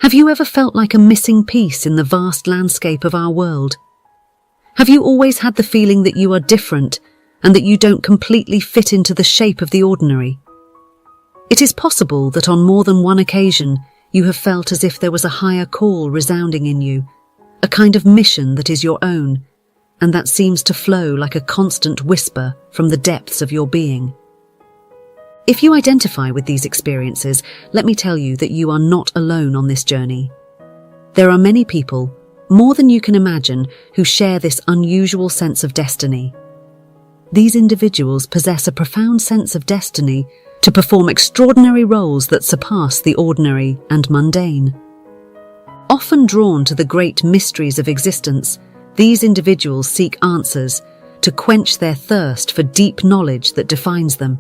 Have you ever felt like a missing piece in the vast landscape of our world? Have you always had the feeling that you are different and that you don't completely fit into the shape of the ordinary? It is possible that on more than one occasion you have felt as if there was a higher call resounding in you, a kind of mission that is your own, and that seems to flow like a constant whisper from the depths of your being. If you identify with these experiences, let me tell you that you are not alone on this journey. There are many people, more than you can imagine, who share this unusual sense of destiny. These individuals possess a profound sense of destiny to perform extraordinary roles that surpass the ordinary and mundane. Often drawn to the great mysteries of existence, these individuals seek answers to quench their thirst for deep knowledge that defines them.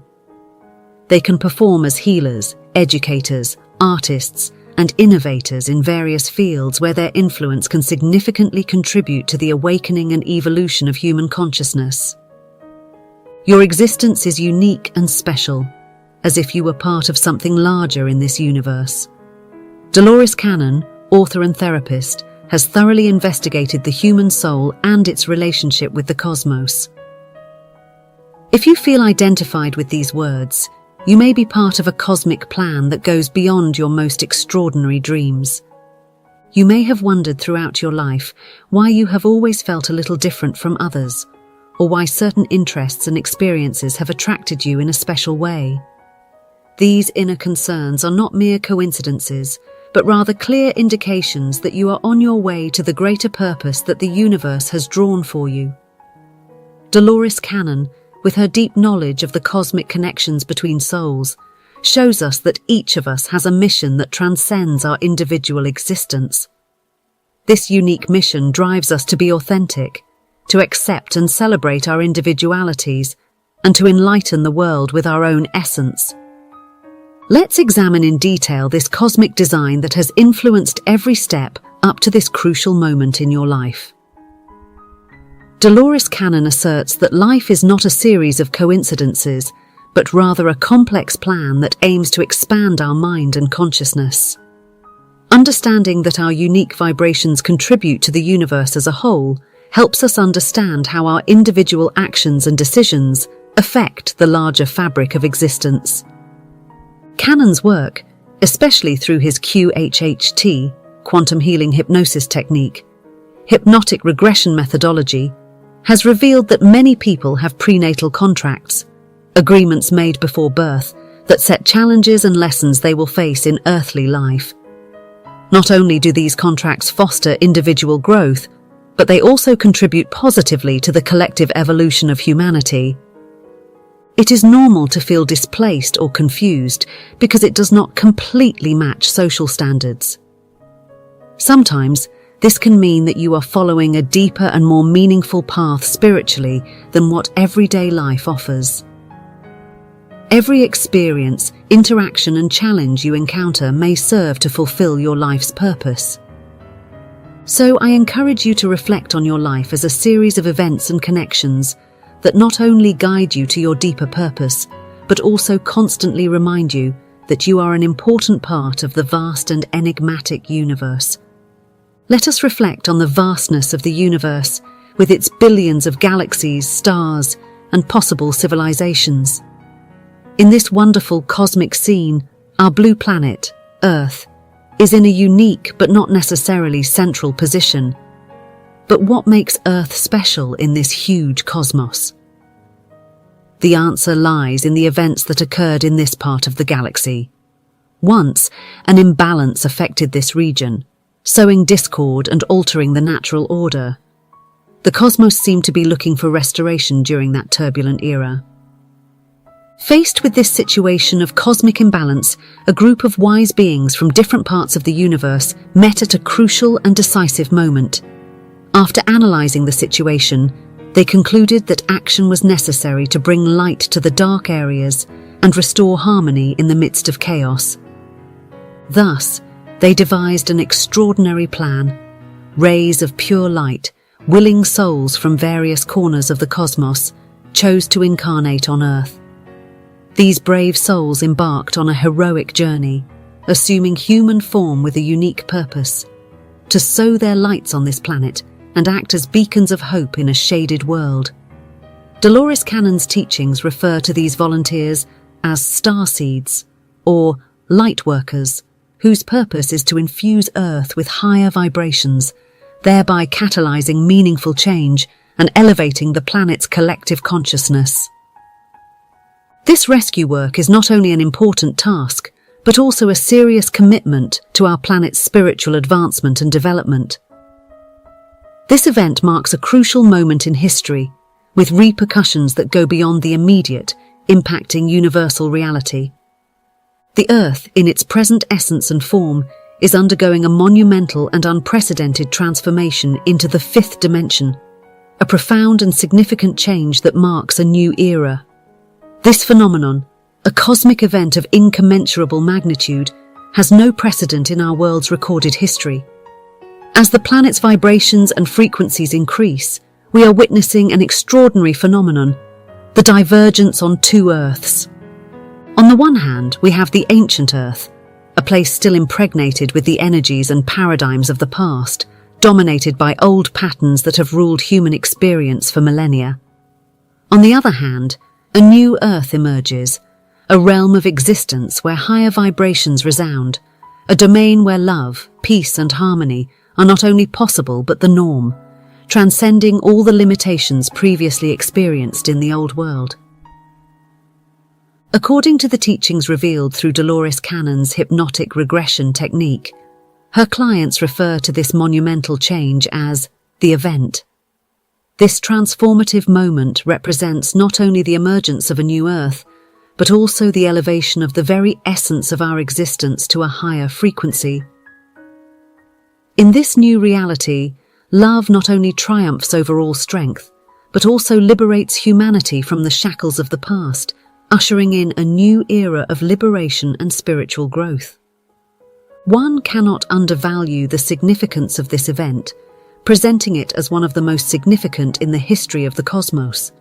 They can perform as healers, educators, artists, and innovators in various fields where their influence can significantly contribute to the awakening and evolution of human consciousness. Your existence is unique and special, as if you were part of something larger in this universe. Dolores Cannon, author and therapist, has thoroughly investigated the human soul and its relationship with the cosmos. If you feel identified with these words, you may be part of a cosmic plan that goes beyond your most extraordinary dreams. You may have wondered throughout your life why you have always felt a little different from others, or why certain interests and experiences have attracted you in a special way. These inner concerns are not mere coincidences, but rather clear indications that you are on your way to the greater purpose that the universe has drawn for you. Dolores Cannon, with her deep knowledge of the cosmic connections between souls, shows us that each of us has a mission that transcends our individual existence. This unique mission drives us to be authentic, to accept and celebrate our individualities, and to enlighten the world with our own essence. Let's examine in detail this cosmic design that has influenced every step up to this crucial moment in your life. Dolores Cannon asserts that life is not a series of coincidences, but rather a complex plan that aims to expand our mind and consciousness. Understanding that our unique vibrations contribute to the universe as a whole helps us understand how our individual actions and decisions affect the larger fabric of existence. Cannon's work, especially through his QHHT, quantum healing hypnosis technique, hypnotic regression methodology, has revealed that many people have prenatal contracts, agreements made before birth that set challenges and lessons they will face in earthly life. Not only do these contracts foster individual growth, but they also contribute positively to the collective evolution of humanity. It is normal to feel displaced or confused because it does not completely match social standards. Sometimes, this can mean that you are following a deeper and more meaningful path spiritually than what everyday life offers. Every experience, interaction, and challenge you encounter may serve to fulfill your life's purpose. So I encourage you to reflect on your life as a series of events and connections that not only guide you to your deeper purpose, but also constantly remind you that you are an important part of the vast and enigmatic universe. Let us reflect on the vastness of the universe, with its billions of galaxies, stars, and possible civilizations. In this wonderful cosmic scene, our blue planet, Earth, is in a unique but not necessarily central position. But what makes Earth special in this huge cosmos? The answer lies in the events that occurred in this part of the galaxy. Once, an imbalance affected this region, sowing discord and altering the natural order. The cosmos seemed to be looking for restoration during that turbulent era. Faced with this situation of cosmic imbalance, a group of wise beings from different parts of the universe met at a crucial and decisive moment. After analyzing the situation, they concluded that action was necessary to bring light to the dark areas and restore harmony in the midst of chaos. Thus, they devised an extraordinary plan. Rays of pure light, willing souls from various corners of the cosmos, chose to incarnate on Earth. These brave souls embarked on a heroic journey, assuming human form with a unique purpose: to sow their lights on this planet and act as beacons of hope in a shaded world. Dolores Cannon's teachings refer to these volunteers as star seeds, or light workers, whose purpose is to infuse Earth with higher vibrations, thereby catalyzing meaningful change and elevating the planet's collective consciousness. This rescue work is not only an important task, but also a serious commitment to our planet's spiritual advancement and development. This event marks a crucial moment in history, with repercussions that go beyond the immediate, impacting universal reality. The Earth, in its present essence and form, is undergoing a monumental and unprecedented transformation into the fifth dimension, a profound and significant change that marks a new era. This phenomenon, a cosmic event of incommensurable magnitude, has no precedent in our world's recorded history. As the planet's vibrations and frequencies increase, we are witnessing an extraordinary phenomenon: the divergence on two Earths. On the one hand, we have the ancient Earth, a place still impregnated with the energies and paradigms of the past, dominated by old patterns that have ruled human experience for millennia. On the other hand, a new Earth emerges, a realm of existence where higher vibrations resound, a domain where love, peace and harmony are not only possible but the norm, transcending all the limitations previously experienced in the old world. According to the teachings revealed through Dolores Cannon's hypnotic regression technique, her clients refer to this monumental change as the event. This transformative moment represents not only the emergence of a new Earth, but also the elevation of the very essence of our existence to a higher frequency. In this new reality, love not only triumphs over all strength, but also liberates humanity from the shackles of the past, ushering in a new era of liberation and spiritual growth. One cannot undervalue the significance of this event, presenting it as one of the most significant in the history of the cosmos.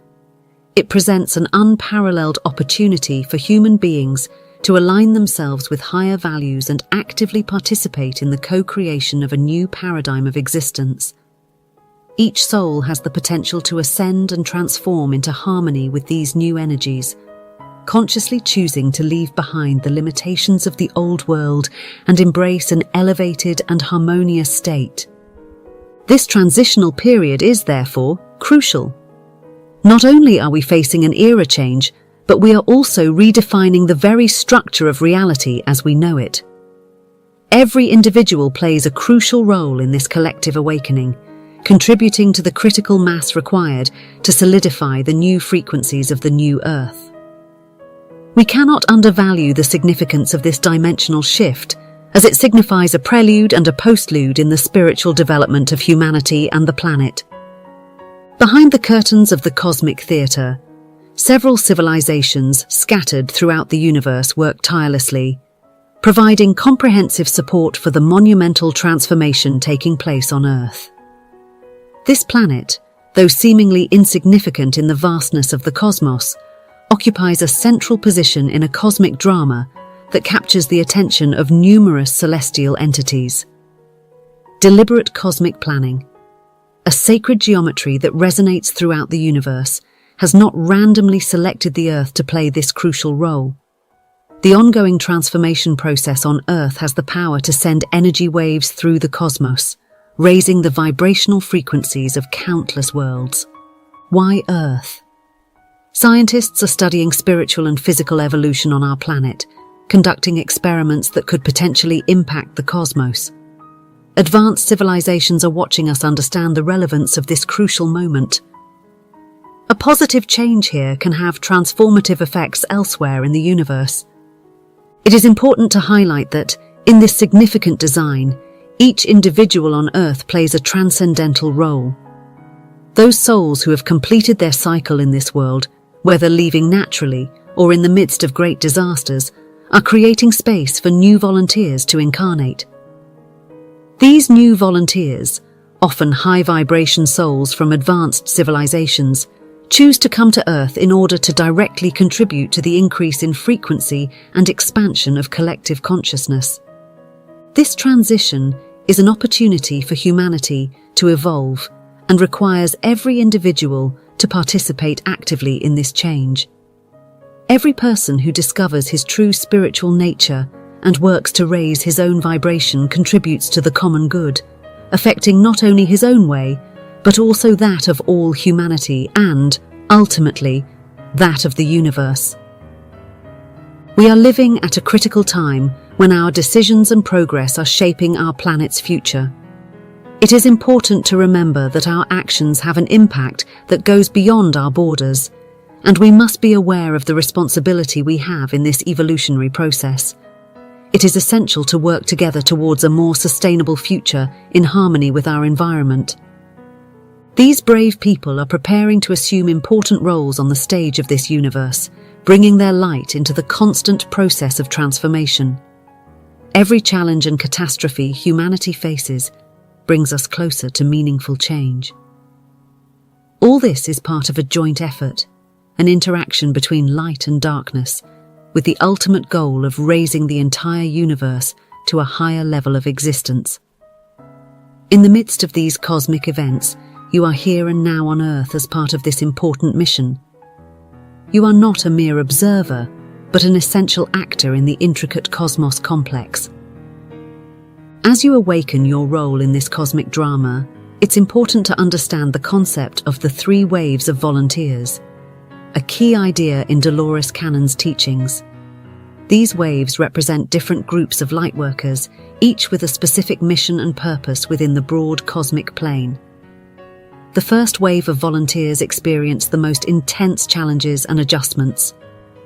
It presents an unparalleled opportunity for human beings to align themselves with higher values and actively participate in the co-creation of a new paradigm of existence. Each soul has the potential to ascend and transform into harmony with these new energies, consciously choosing to leave behind the limitations of the old world and embrace an elevated and harmonious state. This transitional period is, therefore, crucial. Not only are we facing an era change, but we are also redefining the very structure of reality as we know it. Every individual plays a crucial role in this collective awakening, contributing to the critical mass required to solidify the new frequencies of the new Earth. We cannot undervalue the significance of this dimensional shift, as it signifies a prelude and a postlude in the spiritual development of humanity and the planet. Behind the curtains of the cosmic theatre, several civilizations scattered throughout the universe work tirelessly, providing comprehensive support for the monumental transformation taking place on Earth. This planet, though seemingly insignificant in the vastness of the cosmos, occupies a central position in a cosmic drama that captures the attention of numerous celestial entities. Deliberate cosmic planning, a sacred geometry that resonates throughout the universe, has not randomly selected the Earth to play this crucial role. The ongoing transformation process on Earth has the power to send energy waves through the cosmos, raising the vibrational frequencies of countless worlds. Why Earth? Scientists are studying spiritual and physical evolution on our planet, conducting experiments that could potentially impact the cosmos. Advanced civilizations are watching us understand the relevance of this crucial moment. A positive change here can have transformative effects elsewhere in the universe. It is important to highlight that, in this significant design, each individual on Earth plays a transcendental role. Those souls who have completed their cycle in this world, whether leaving naturally or in the midst of great disasters, are creating space for new volunteers to incarnate. These new volunteers, often high-vibration souls from advanced civilizations, choose to come to Earth in order to directly contribute to the increase in frequency and expansion of collective consciousness. This transition is an opportunity for humanity to evolve and requires every individual to participate actively in this change. Every person who discovers his true spiritual nature and works to raise his own vibration contributes to the common good, affecting not only his own way, but also that of all humanity and, ultimately, that of the universe. We are living at a critical time when our decisions and progress are shaping our planet's future. It is important to remember that our actions have an impact that goes beyond our borders, and we must be aware of the responsibility we have in this evolutionary process. It is essential to work together towards a more sustainable future in harmony with our environment. These brave people are preparing to assume important roles on the stage of this universe, bringing their light into the constant process of transformation. Every challenge and catastrophe humanity faces brings us closer to meaningful change. All this is part of a joint effort, an interaction between light and darkness, with the ultimate goal of raising the entire universe to a higher level of existence. In the midst of these cosmic events, you are here and now on Earth as part of this important mission. You are not a mere observer, but an essential actor in the intricate cosmos complex. As you awaken your role in this cosmic drama, it's important to understand the concept of the 3 waves of volunteers, a key idea in Dolores Cannon's teachings. These waves represent different groups of lightworkers, each with a specific mission and purpose within the broad cosmic plane. The first wave of volunteers experienced the most intense challenges and adjustments.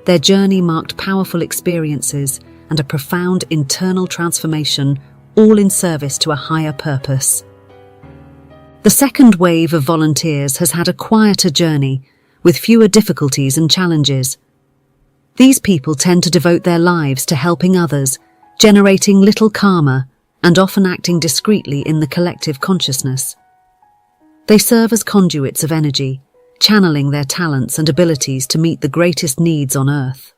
Their journey marked powerful experiences and a profound internal transformation, all in service to a higher purpose. The second wave of volunteers has had a quieter journey, with fewer difficulties and challenges. These people tend to devote their lives to helping others, generating little karma, and often acting discreetly in the collective consciousness. They serve as conduits of energy, channeling their talents and abilities to meet the greatest needs on Earth.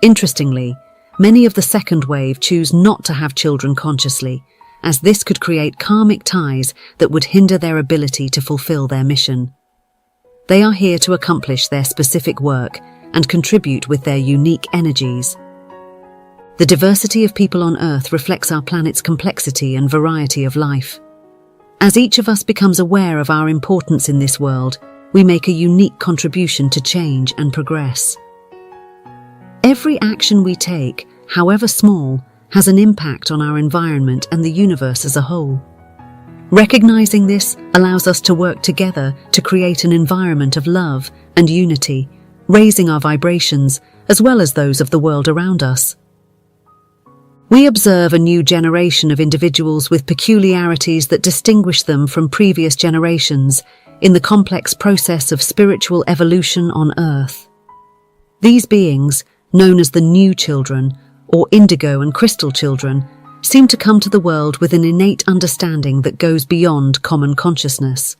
Interestingly, many of the second wave choose not to have children consciously, as this could create karmic ties that would hinder their ability to fulfill their mission. They are here to accomplish their specific work and contribute with their unique energies. The diversity of people on Earth reflects our planet's complexity and variety of life. As each of us becomes aware of our importance in this world, we make a unique contribution to change and progress. Every action we take, however small, has an impact on our environment and the universe as a whole. Recognizing this allows us to work together to create an environment of love and unity, raising our vibrations as well as those of the world around us. We observe a new generation of individuals with peculiarities that distinguish them from previous generations in the complex process of spiritual evolution on Earth. These beings, known as the new children, or indigo and crystal children, seem to come to the world with an innate understanding that goes beyond common consciousness.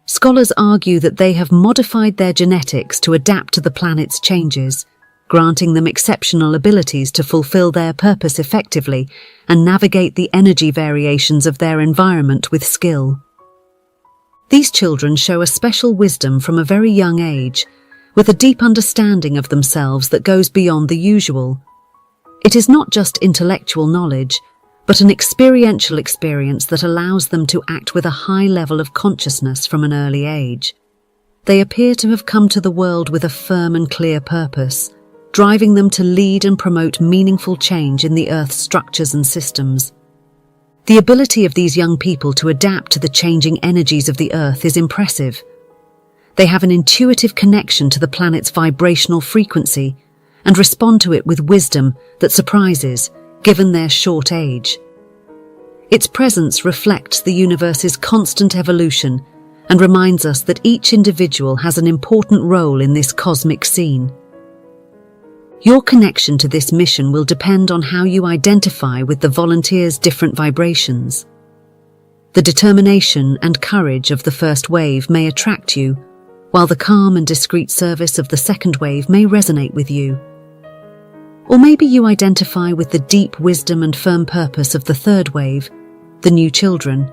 Scholars argue that they have modified their genetics to adapt to the planet's changes, granting them exceptional abilities to fulfill their purpose effectively and navigate the energy variations of their environment with skill. These children show a special wisdom from a very young age, with a deep understanding of themselves that goes beyond the usual. It is not just intellectual knowledge, but an experiential experience that allows them to act with a high level of consciousness from an early age. They appear to have come to the world with a firm and clear purpose, driving them to lead and promote meaningful change in the Earth's structures and systems. The ability of these young people to adapt to the changing energies of the Earth is impressive. They have an intuitive connection to the planet's vibrational frequency and respond to it with wisdom that surprises, given their short age. Its presence reflects the universe's constant evolution and reminds us that each individual has an important role in this cosmic scene. Your connection to this mission will depend on how you identify with the volunteers' different vibrations. The determination and courage of the first wave may attract you, while the calm and discreet service of the second wave may resonate with you. Or maybe you identify with the deep wisdom and firm purpose of the third wave, the new children.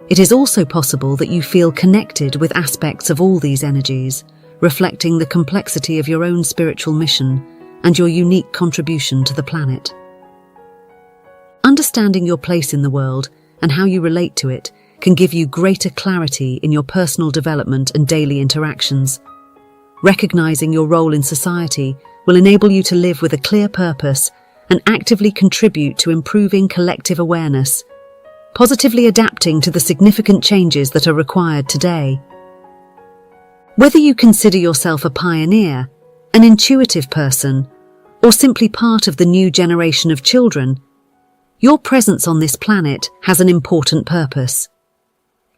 It is also possible that you feel connected with aspects of all these energies, reflecting the complexity of your own spiritual mission and your unique contribution to the planet. Understanding your place in the world and how you relate to it can give you greater clarity in your personal development and daily interactions. Recognizing your role in society will enable you to live with a clear purpose and actively contribute to improving collective awareness, positively adapting to the significant changes that are required today. Whether you consider yourself a pioneer, an intuitive person, or simply part of the new generation of children, your presence on this planet has an important purpose.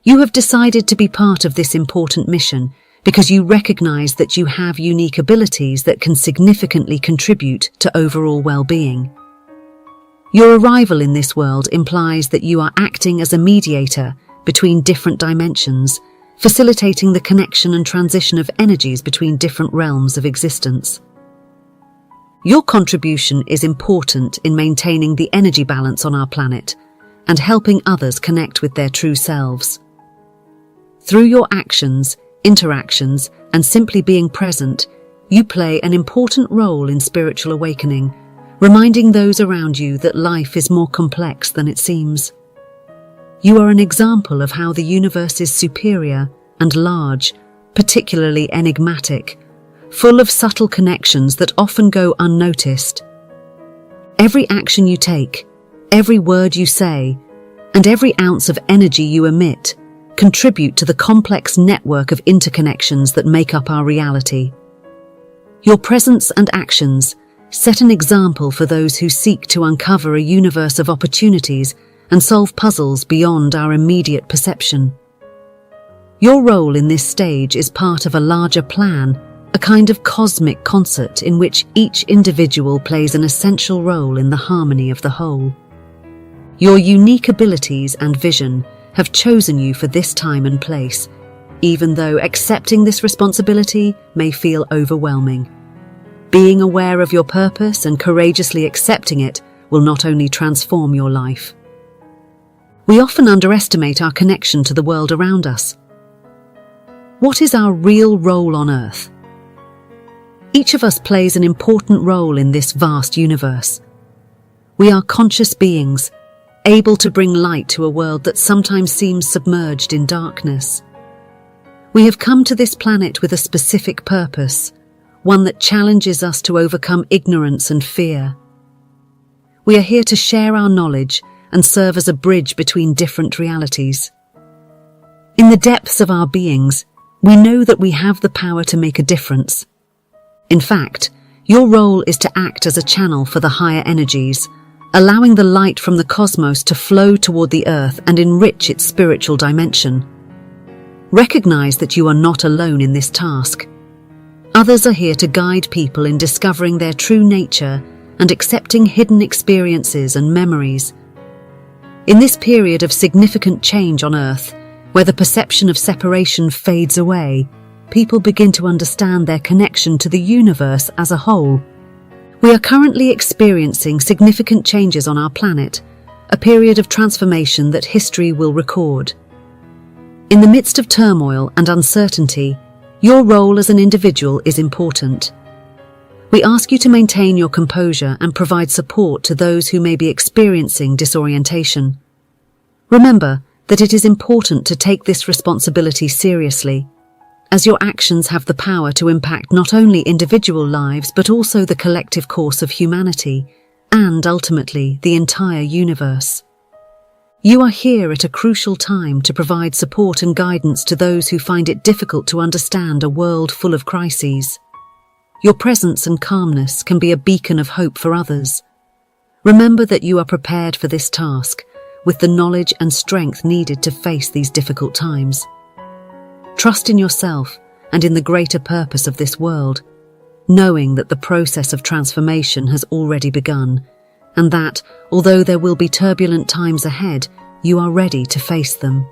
You have decided to be part of this important mission because you recognize that you have unique abilities that can significantly contribute to overall well-being. Your arrival in this world implies that you are acting as a mediator between different dimensions, facilitating the connection and transition of energies between different realms of existence. Your contribution is important in maintaining the energy balance on our planet and helping others connect with their true selves. Through your actions, interactions, and simply being present, you play an important role in spiritual awakening, reminding those around you that life is more complex than it seems. You are an example of how the universe is superior and large, particularly enigmatic, full of subtle connections that often go unnoticed. Every action you take, every word you say, and every ounce of energy you emit contribute to the complex network of interconnections that make up our reality. Your presence and actions set an example for those who seek to uncover a universe of opportunities and solve puzzles beyond our immediate perception. Your role in this stage is part of a larger plan, a kind of cosmic concert in which each individual plays an essential role in the harmony of the whole. Your unique abilities and vision have chosen you for this time and place, even though accepting this responsibility may feel overwhelming. Being aware of your purpose and courageously accepting it will not only transform your life. We often underestimate our connection to the world around us. What is our real role on Earth? Each of us plays an important role in this vast universe. We are conscious beings, able to bring light to a world that sometimes seems submerged in darkness. We have come to this planet with a specific purpose, one that challenges us to overcome ignorance and fear. We are here to share our knowledge and serve as a bridge between different realities. In the depths of our beings, we know that we have the power to make a difference. In fact, your role is to act as a channel for the higher energies, allowing the light from the cosmos to flow toward the earth and enrich its spiritual dimension. Recognize that you are not alone in this task. Others are here to guide people in discovering their true nature and accepting hidden experiences and memories. In this period of significant change on Earth, where the perception of separation fades away, people begin to understand their connection to the universe as a whole. We are currently experiencing significant changes on our planet, a period of transformation that history will record. In the midst of turmoil and uncertainty, your role as an individual is important. We ask you to maintain your composure and provide support to those who may be experiencing disorientation. Remember that it is important to take this responsibility seriously, as your actions have the power to impact not only individual lives but also the collective course of humanity and, ultimately, the entire universe. You are here at a crucial time to provide support and guidance to those who find it difficult to understand a world full of crises. Your presence and calmness can be a beacon of hope for others. Remember that you are prepared for this task, with the knowledge and strength needed to face these difficult times. Trust in yourself and in the greater purpose of this world, knowing that the process of transformation has already begun, and that, although there will be turbulent times ahead, you are ready to face them.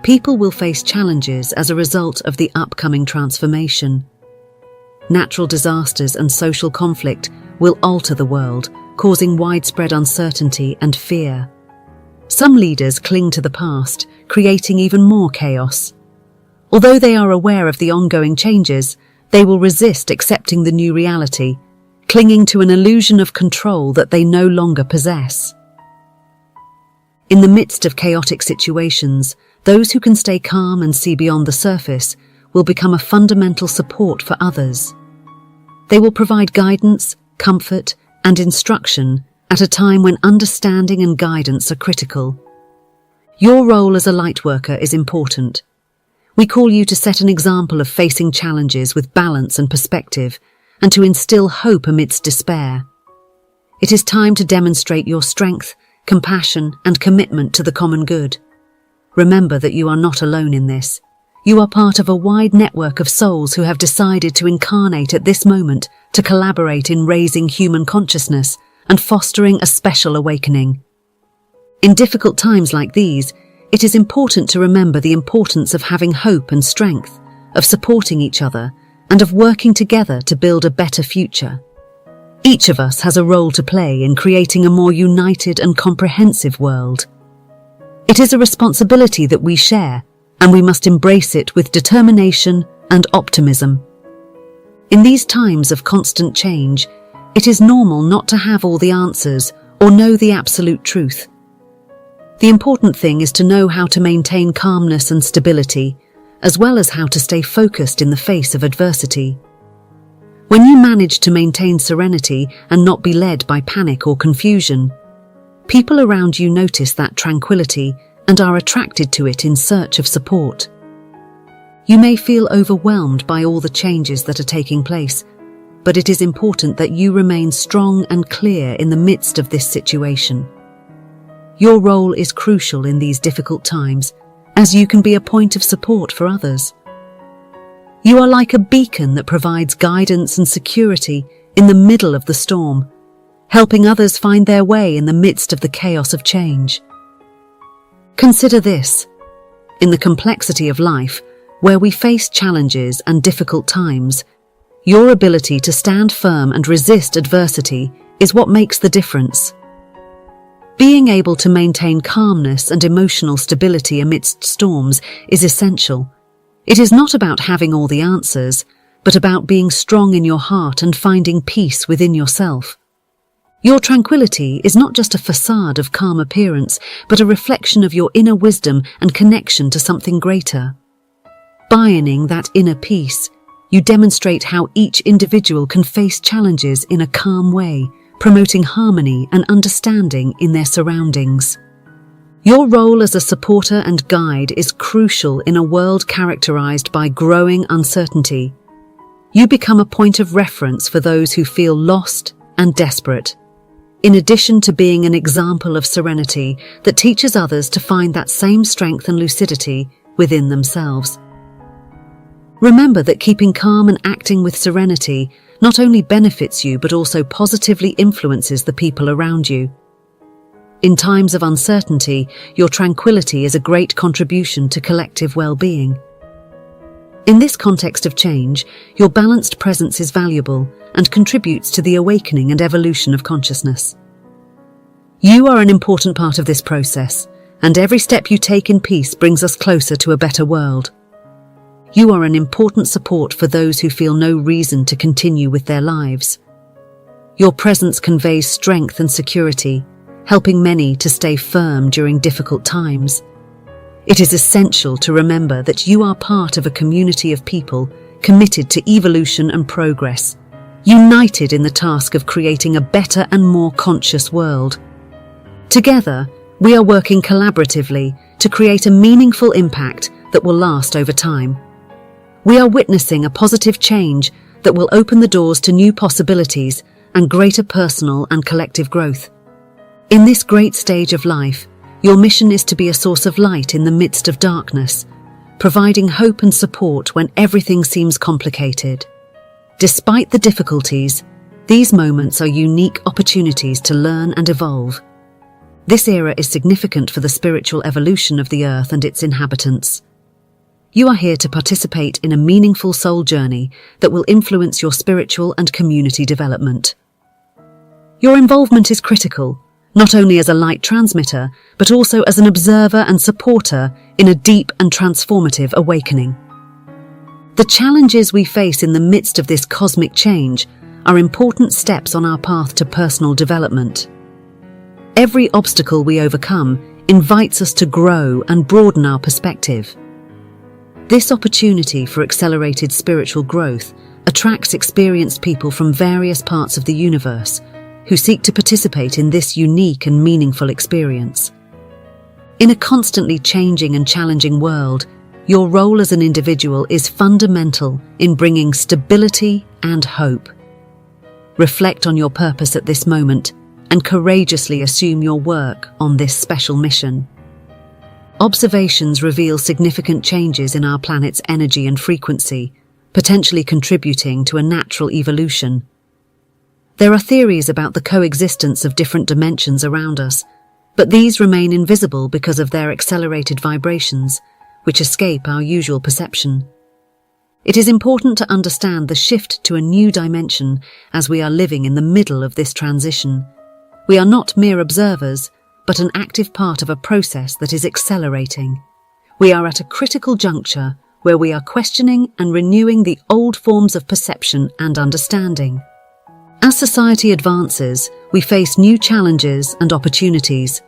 People will face challenges as a result of the upcoming transformation. Natural disasters and social conflict will alter the world, causing widespread uncertainty and fear. Some leaders cling to the past, creating even more chaos. Although they are aware of the ongoing changes, they will resist accepting the new reality, clinging to an illusion of control that they no longer possess. In the midst of chaotic situations, those who can stay calm and see beyond the surface will become a fundamental support for others. They will provide guidance, comfort, and instruction at a time when understanding and guidance are critical. Your role as a lightworker is important. We call you to set an example of facing challenges with balance and perspective, and to instill hope amidst despair. It is time to demonstrate your strength, compassion, and commitment to the common good. Remember that you are not alone in this. You are part of a wide network of souls who have decided to incarnate at this moment to collaborate in raising human consciousness and fostering a special awakening. In difficult times like these, it is important to remember the importance of having hope and strength, of supporting each other, and of working together to build a better future. Each of us has a role to play in creating a more united and comprehensive world. It is a responsibility that we share, and we must embrace it with determination and optimism. In these times of constant change, it is normal not to have all the answers or know the absolute truth. The important thing is to know how to maintain calmness and stability, as well as how to stay focused in the face of adversity. When you manage to maintain serenity and not be led by panic or confusion, people around you notice that tranquility and are attracted to it in search of support. You may feel overwhelmed by all the changes that are taking place, but it is important that you remain strong and clear in the midst of this situation. Your role is crucial in these difficult times, as you can be a point of support for others. You are like a beacon that provides guidance and security in the middle of the storm, helping others find their way in the midst of the chaos of change. Consider this. In the complexity of life, where we face challenges and difficult times, your ability to stand firm and resist adversity is what makes the difference. Being able to maintain calmness and emotional stability amidst storms is essential. It is not about having all the answers, but about being strong in your heart and finding peace within yourself. Your tranquility is not just a facade of calm appearance, but a reflection of your inner wisdom and connection to something greater. By earning that inner peace, you demonstrate how each individual can face challenges in a calm way, promoting harmony and understanding in their surroundings. Your role as a supporter and guide is crucial in a world characterized by growing uncertainty. You become a point of reference for those who feel lost and desperate, in addition to being an example of serenity that teaches others to find that same strength and lucidity within themselves. Remember that keeping calm and acting with serenity not only benefits you but also positively influences the people around you. In times of uncertainty, your tranquility is a great contribution to collective well-being. In this context of change, your balanced presence is valuable and contributes to the awakening and evolution of consciousness. You are an important part of this process, and every step you take in peace brings us closer to a better world. You are an important support for those who feel no reason to continue with their lives. Your presence conveys strength and security, helping many to stay firm during difficult times. It is essential to remember that you are part of a community of people committed to evolution and progress, united in the task of creating a better and more conscious world. Together, we are working collaboratively to create a meaningful impact that will last over time. We are witnessing a positive change that will open the doors to new possibilities and greater personal and collective growth. In this great stage of life, your mission is to be a source of light in the midst of darkness, providing hope and support when everything seems complicated. Despite the difficulties, these moments are unique opportunities to learn and evolve. This era is significant for the spiritual evolution of the Earth and its inhabitants. You are here to participate in a meaningful soul journey that will influence your spiritual and community development. Your involvement is critical, not only as a light transmitter, but also as an observer and supporter in a deep and transformative awakening. The challenges we face in the midst of this cosmic change are important steps on our path to personal development. Every obstacle we overcome invites us to grow and broaden our perspective. This opportunity for accelerated spiritual growth attracts experienced people from various parts of the universe who seek to participate in this unique and meaningful experience. In a constantly changing and challenging world, your role as an individual is fundamental in bringing stability and hope. Reflect on your purpose at this moment and courageously assume your work on this special mission. Observations reveal significant changes in our planet's energy and frequency, potentially contributing to a natural evolution. There are theories about the coexistence of different dimensions around us, but these remain invisible because of their accelerated vibrations, which escape our usual perception. It is important to understand the shift to a new dimension as we are living in the middle of this transition. We are not mere observers, but an active part of a process that is accelerating. We are at a critical juncture where we are questioning and renewing the old forms of perception and understanding. As society advances, we face new challenges and opportunities.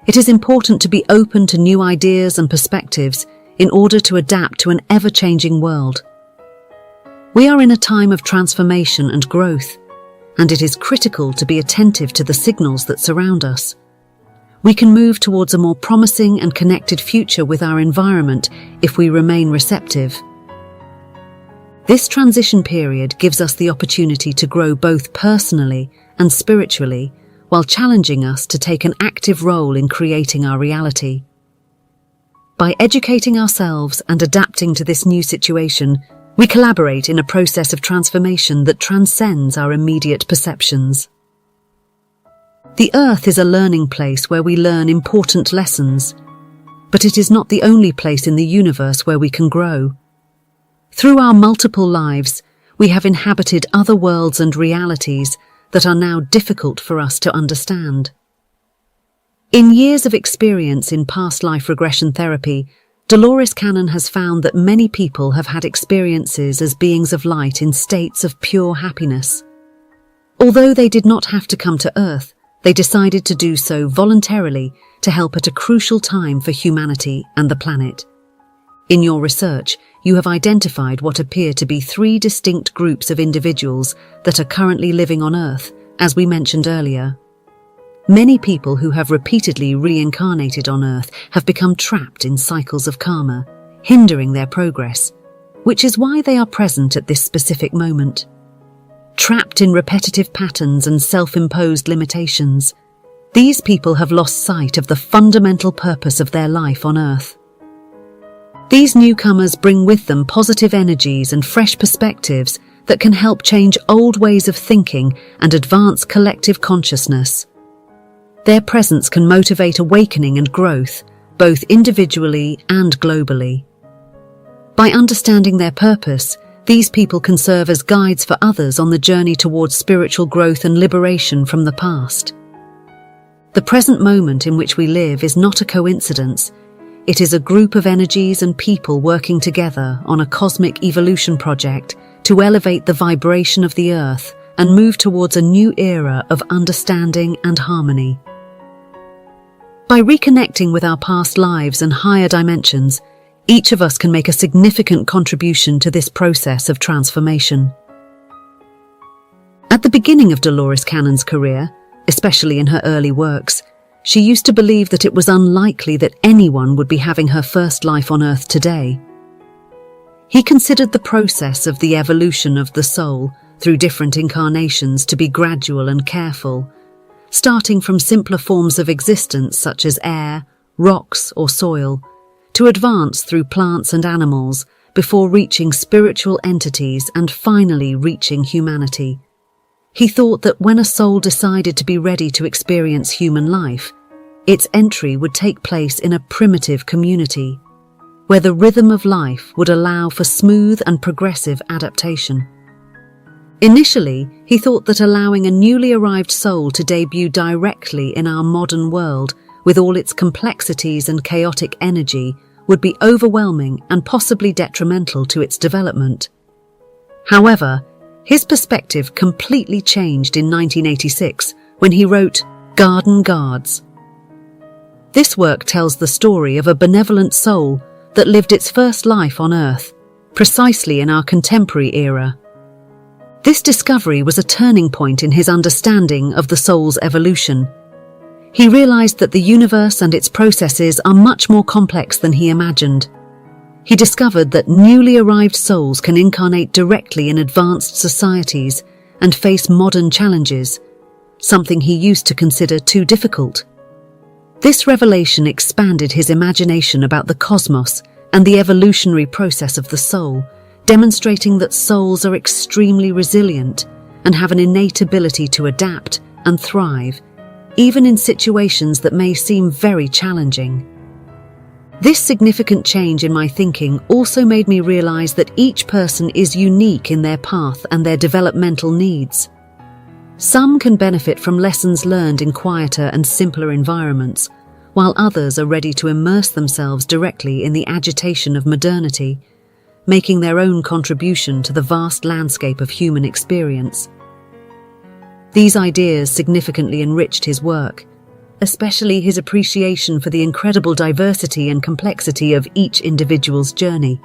It is important to be open to new ideas and perspectives in order to adapt to an ever-changing world. We are in a time of transformation and growth, and it is critical to be attentive to the signals that surround us. We can move towards a more promising and connected future with our environment if we remain receptive. This transition period gives us the opportunity to grow both personally and spiritually, while challenging us to take an active role in creating our reality. By educating ourselves and adapting to this new situation, we collaborate in a process of transformation that transcends our immediate perceptions. The Earth is a learning place where we learn important lessons, but it is not the only place in the universe where we can grow. Through our multiple lives, we have inhabited other worlds and realities that are now difficult for us to understand. In years of experience in past life regression therapy, Dolores Cannon has found that many people have had experiences as beings of light in states of pure happiness. Although they did not have to come to Earth, they decided to do so voluntarily to help at a crucial time for humanity and the planet. In your research, you have identified what appear to be 3 distinct groups of individuals that are currently living on Earth, as we mentioned earlier. Many people who have repeatedly reincarnated on Earth have become trapped in cycles of karma, hindering their progress, which is why they are present at this specific moment. Trapped in repetitive patterns and self-imposed limitations, these people have lost sight of the fundamental purpose of their life on Earth. These newcomers bring with them positive energies and fresh perspectives that can help change old ways of thinking and advance collective consciousness. Their presence can motivate awakening and growth, both individually and globally. By understanding their purpose, these people can serve as guides for others on the journey towards spiritual growth and liberation from the past. The present moment in which we live is not a coincidence. It is a group of energies and people working together on a cosmic evolution project to elevate the vibration of the Earth and move towards a new era of understanding and harmony. By reconnecting with our past lives and higher dimensions, each of us can make a significant contribution to this process of transformation. At the beginning of Dolores Cannon's career, especially in her early works, she used to believe that it was unlikely that anyone would be having her first life on Earth today. He considered the process of the evolution of the soul through different incarnations to be gradual and careful, starting from simpler forms of existence such as air, rocks, or soil, to advance through plants and animals before reaching spiritual entities and finally reaching humanity. He thought that when a soul decided to be ready to experience human life, its entry would take place in a primitive community, where the rhythm of life would allow for smooth and progressive adaptation. Initially, he thought that allowing a newly arrived soul to debut directly in our modern world, with all its complexities and chaotic energy, would be overwhelming and possibly detrimental to its development. However, his perspective completely changed in 1986 when he wrote Garden Guards. This work tells the story of a benevolent soul that lived its first life on Earth, precisely in our contemporary era. This discovery was a turning point in his understanding of the soul's evolution. He realized that the universe and its processes are much more complex than he imagined. He discovered that newly arrived souls can incarnate directly in advanced societies and face modern challenges, something he used to consider too difficult. This revelation expanded his imagination about the cosmos and the evolutionary process of the soul, demonstrating that souls are extremely resilient and have an innate ability to adapt and thrive, even in situations that may seem very challenging. This significant change in my thinking also made me realize that each person is unique in their path and their developmental needs. Some can benefit from lessons learned in quieter and simpler environments, while others are ready to immerse themselves directly in the agitation of modernity, making their own contribution to the vast landscape of human experience. These ideas significantly enriched his work, especially his appreciation for the incredible diversity and complexity of each individual's journey.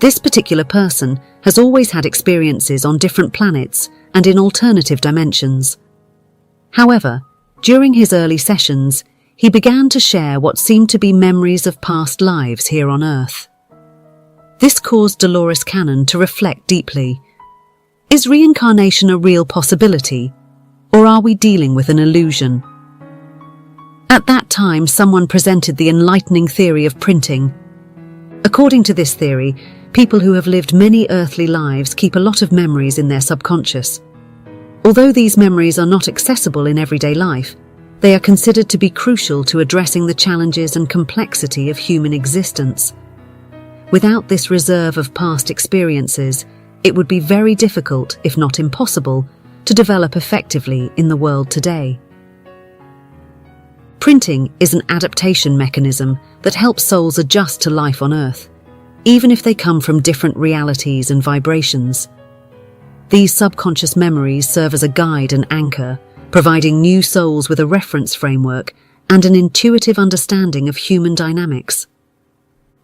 This particular person has always had experiences on different planets and in alternative dimensions. However, during his early sessions, he began to share what seemed to be memories of past lives here on Earth. This caused Dolores to reflect deeply. Is reincarnation a real possibility, or are we dealing with an illusion? At that time, someone presented the enlightening theory of printing. According to this theory, people who have lived many earthly lives keep a lot of memories in their subconscious. Although these memories are not accessible in everyday life, they are considered to be crucial to addressing the challenges and complexity of human existence. Without this reserve of past experiences, it would be very difficult, if not impossible, to develop effectively in the world today. Printing is an adaptation mechanism that helps souls adjust to life on Earth, even if they come from different realities and vibrations. These subconscious memories serve as a guide and anchor, providing new souls with a reference framework and an intuitive understanding of human dynamics.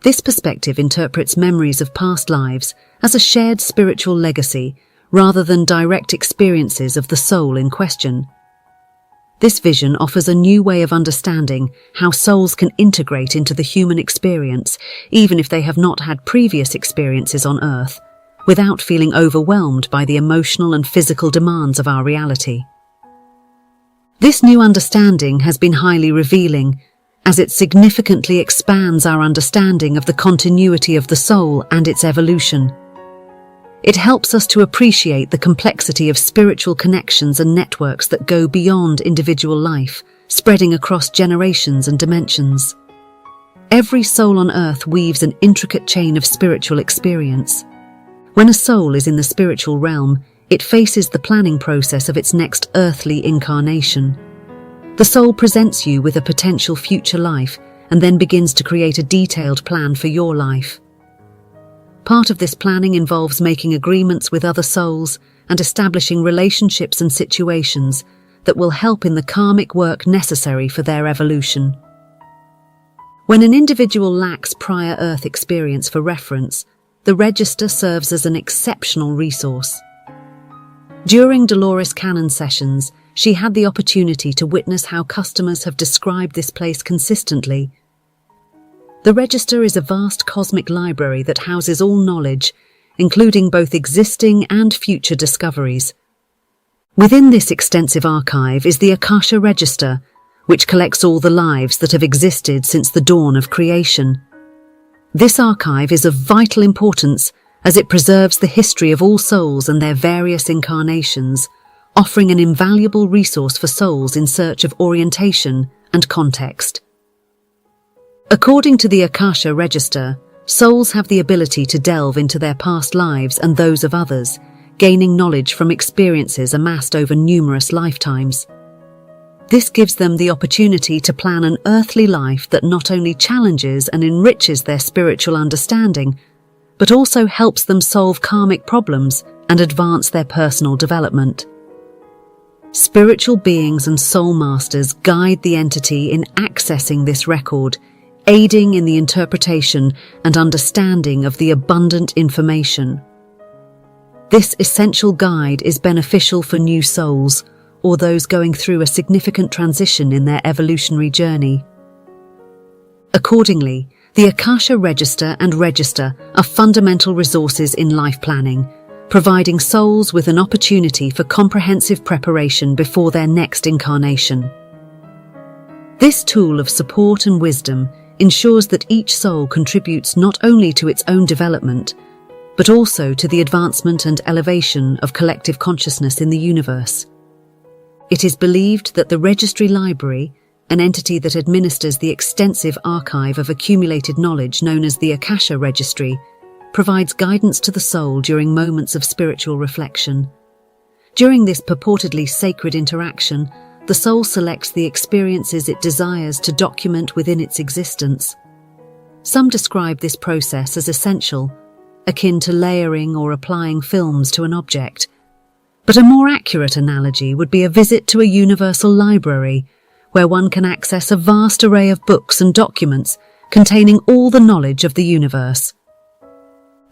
This perspective interprets memories of past lives as a shared spiritual legacy rather than direct experiences of the soul in question. This vision offers a new way of understanding how souls can integrate into the human experience, even if they have not had previous experiences on Earth, without feeling overwhelmed by the emotional and physical demands of our reality. This new understanding has been highly revealing, as it significantly expands our understanding of the continuity of the soul and its evolution. It helps us to appreciate the complexity of spiritual connections and networks that go beyond individual life, spreading across generations and dimensions. Every soul on Earth weaves an intricate chain of spiritual experience. When a soul is in the spiritual realm, it faces the planning process of its next earthly incarnation. The soul presents you with a potential future life and then begins to create a detailed plan for your life. Part of this planning involves making agreements with other souls and establishing relationships and situations that will help in the karmic work necessary for their evolution. When an individual lacks prior Earth experience for reference, the register serves as an exceptional resource. During Dolores sessions, she had the opportunity to witness how customers have described this place consistently. The register is a vast cosmic library that houses all knowledge, including both existing and future discoveries. Within this extensive archive is the Akasha Register, which collects all the lives that have existed since the dawn of creation. This archive is of vital importance as it preserves the history of all souls and their various incarnations, offering an invaluable resource for souls in search of orientation and context. According to the Akasha Register, souls have the ability to delve into their past lives and those of others, gaining knowledge from experiences amassed over numerous lifetimes. This gives them the opportunity to plan an earthly life that not only challenges and enriches their spiritual understanding, but also helps them solve karmic problems and advance their personal development. Spiritual beings and soul masters guide the entity in accessing this record, aiding in the interpretation and understanding of the abundant information. This essential guide is beneficial for new souls or those going through a significant transition in their evolutionary journey. Accordingly, the Akasha Register and Register are fundamental resources in life planning, providing souls with an opportunity for comprehensive preparation before their next incarnation. This tool of support and wisdom ensures that each soul contributes not only to its own development, but also to the advancement and elevation of collective consciousness in the universe. It is believed that the Registry Library, an entity that administers the extensive archive of accumulated knowledge known as the Akasha Registry, provides guidance to the soul during moments of spiritual reflection. During this purportedly sacred interaction, the soul selects the experiences it desires to document within its existence. Some describe this process as essential, akin to layering or applying films to an object. But a more accurate analogy would be a visit to a universal library, where one can access a vast array of books and documents containing all the knowledge of the universe.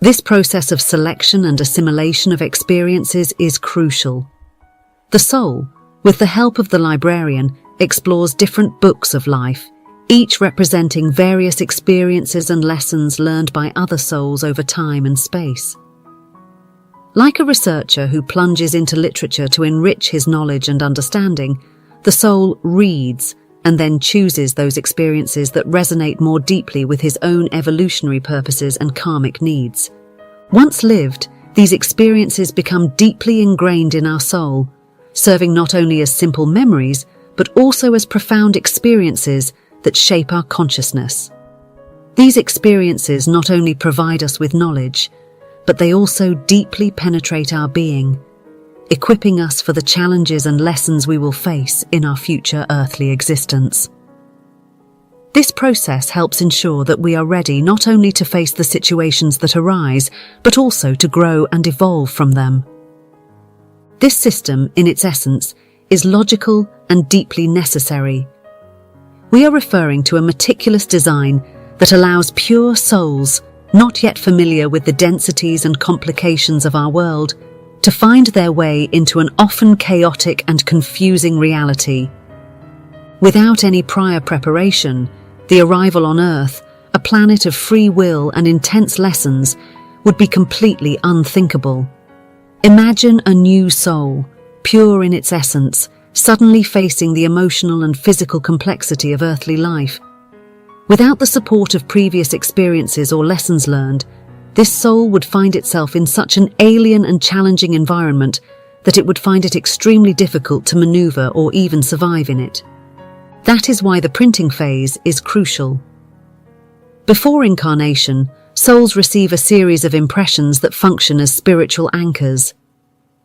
This process of selection and assimilation of experiences is crucial. The soul, with the help of the librarian, explores different books of life, each representing various experiences and lessons learned by other souls over time and space. Like a researcher who plunges into literature to enrich his knowledge and understanding, the soul reads and then chooses those experiences that resonate more deeply with his own evolutionary purposes and karmic needs. Once lived, these experiences become deeply ingrained in our soul, serving not only as simple memories, but also as profound experiences that shape our consciousness. These experiences not only provide us with knowledge, but they also deeply penetrate our being, equipping us for the challenges and lessons we will face in our future earthly existence. This process helps ensure that we are ready not only to face the situations that arise, but also to grow and evolve from them. This system, in its essence, is logical and deeply necessary. We are referring to a meticulous design that allows pure souls, not yet familiar with the densities and complications of our world, to find their way into an often chaotic and confusing reality. Without any prior preparation, the arrival on Earth, a planet of free will and intense lessons, would be completely unthinkable. Imagine a new soul, pure in its essence, suddenly facing the emotional and physical complexity of earthly life. Without the support of previous experiences or lessons learned, this soul would find itself in such an alien and challenging environment that it would find it extremely difficult to maneuver or even survive in it. That is why the printing phase is crucial. Before incarnation, souls receive a series of impressions that function as spiritual anchors.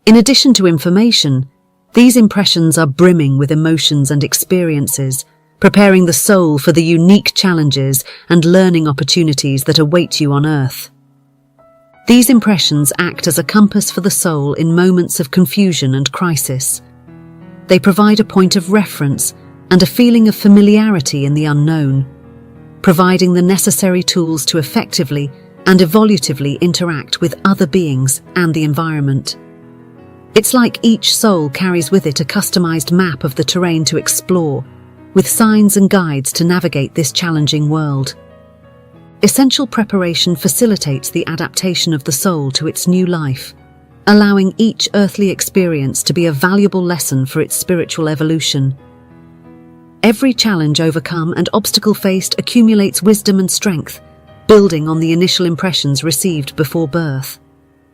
In addition to information, these impressions are brimming with emotions and experiences, preparing the soul for the unique challenges and learning opportunities that await you on Earth. These impressions act as a compass for the soul in moments of confusion and crisis. They provide a point of reference and a feeling of familiarity in the unknown, providing the necessary tools to effectively and evolutively interact with other beings and the environment. It's like each soul carries with it a customized map of the terrain to explore, with signs and guides to navigate this challenging world. Essential preparation facilitates the adaptation of the soul to its new life, allowing each earthly experience to be a valuable lesson for its spiritual evolution. Every challenge overcome and obstacle faced accumulates wisdom and strength, building on the initial impressions received before birth.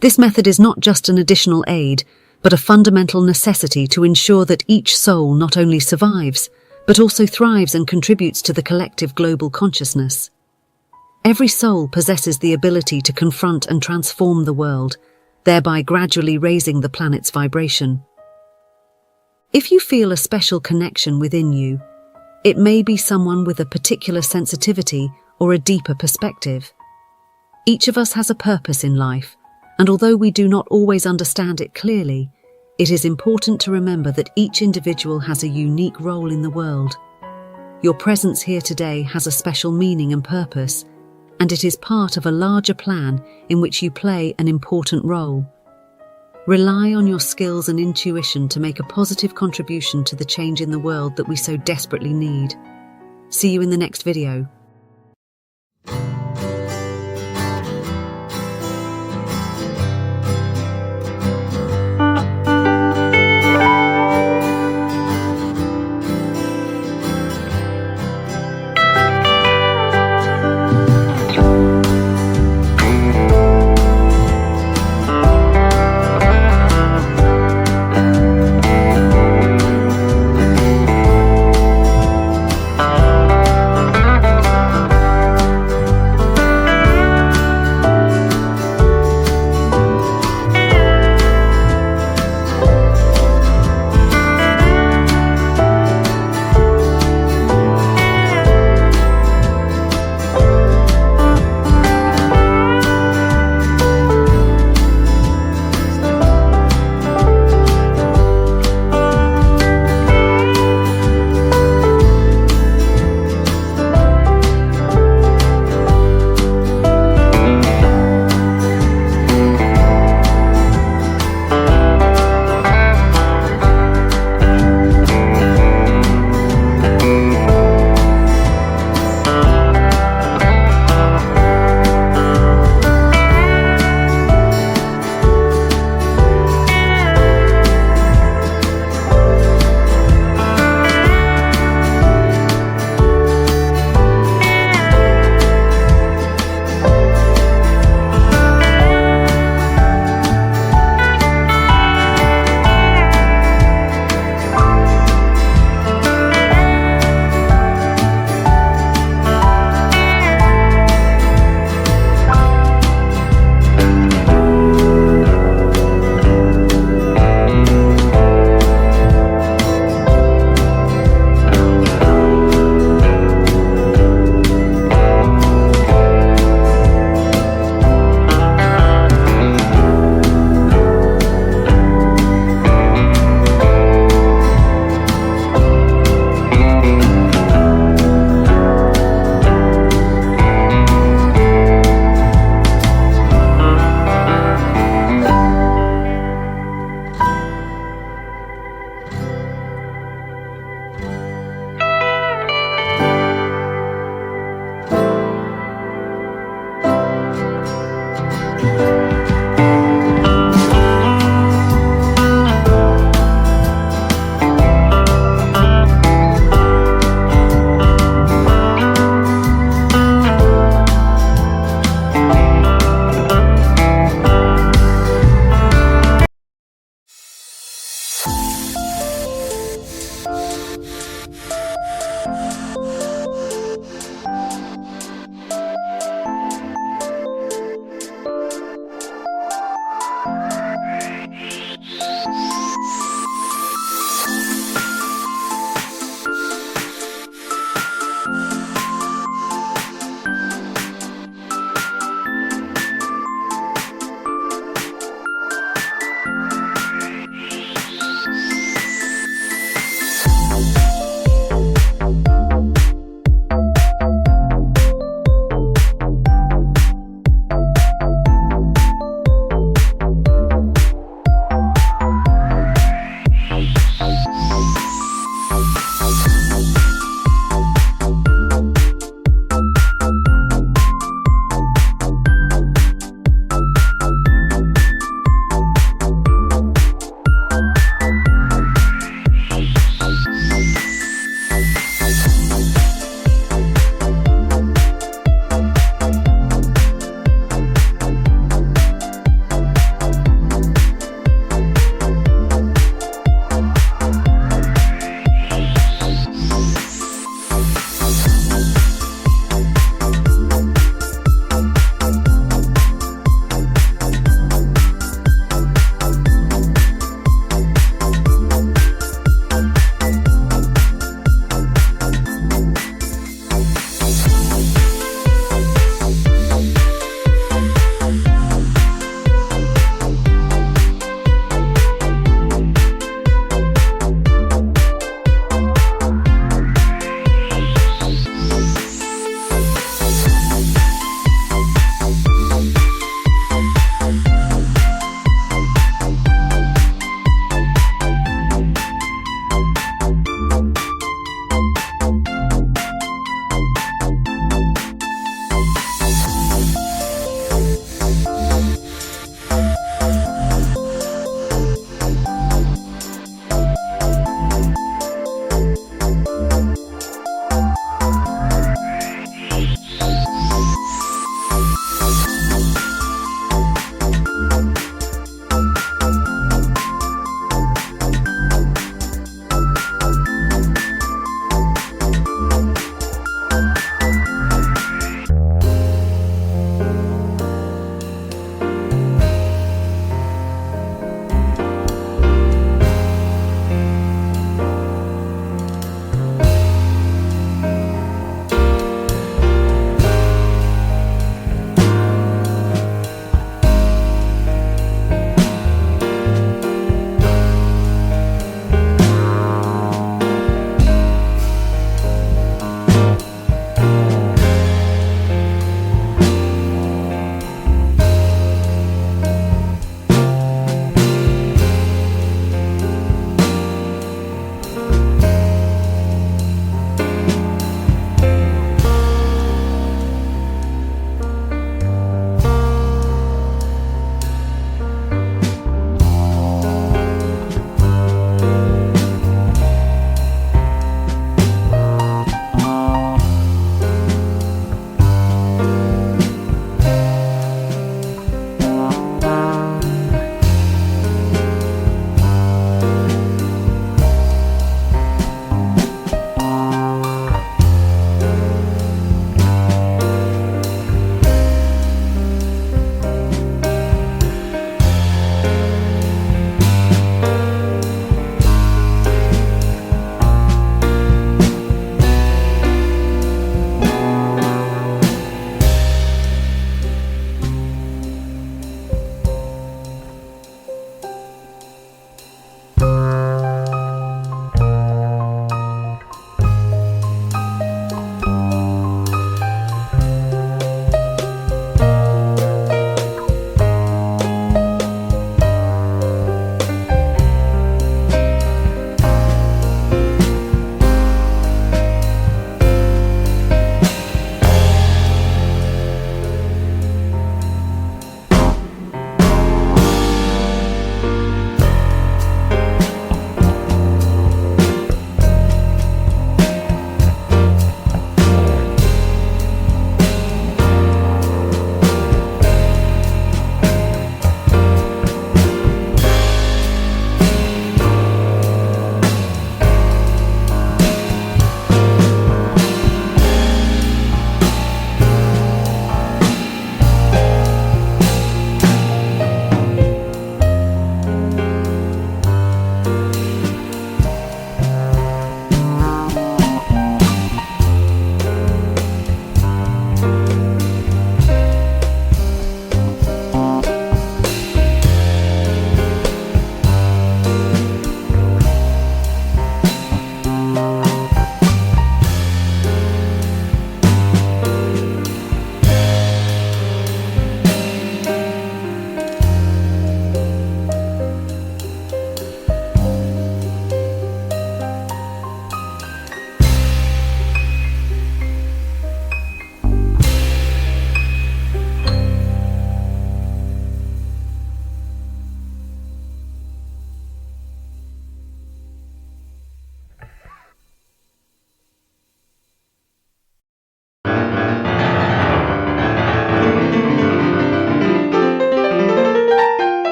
This method is not just an additional aid, but a fundamental necessity to ensure that each soul not only survives, but also thrives and contributes to the collective global consciousness. Every soul possesses the ability to confront and transform the world, thereby gradually raising the planet's vibration. If you feel a special connection within you, it may be someone with a particular sensitivity or a deeper perspective. Each of us has a purpose in life, and although we do not always understand it clearly, it is important to remember that each individual has a unique role in the world. Your presence here today has a special meaning and purpose, and it is part of a larger plan in which you play an important role. Rely on your skills and intuition to make a positive contribution to the change in the world that we so desperately need. See you in the next video.